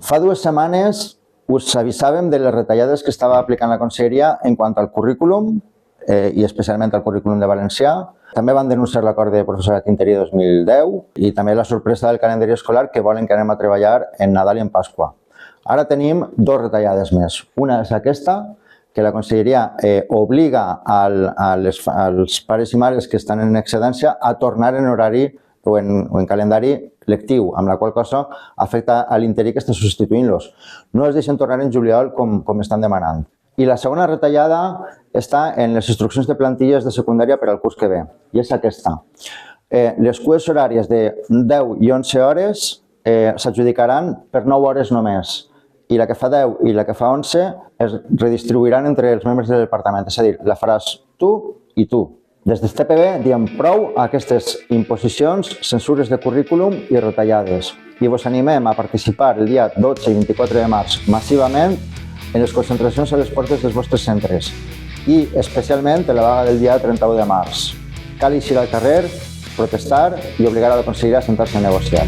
Fa 2 setmanes us avisàvem de les retallades que estava aplicant la Conselleria en quant al currículum i especialment al currículum de valencià. També van denunciar l'acord de professorat interí 2010 i també la sorpresa del calendari escolar que volen que anem a treballar en Nadal i en Pasqua. Ara tenim 2 retallades més. Una és aquesta, que la Conselleria obliga als pares i mares que estan en excedència a tornar en horari o en calendari lectiu, amb la qual cosa afecta a l'interí que està substituint-los. No els deixen tornar en juliol com estan demanant. I la segona retallada està en les instruccions de plantilles de secundària per al curs que ve, i és aquesta. Les cues horàries de 10 i 11 hores s'adjudicaran per 9 hores només, i la que fa 10 i la que fa 11 es redistribuiran entre els membres del departament, és a dir, la faràs tu i tu. Des del TPB diem prou a aquestes imposicions, censures de currículum i retallades. I vos animem a participar el dia 12 i 24 de març massivament en les concentracions a les portes dels vostres centres i especialment en la vaga del dia 31 de març. Cal eixir al carrer, protestar i obligar a la Conselleria a sentar-se a negociar.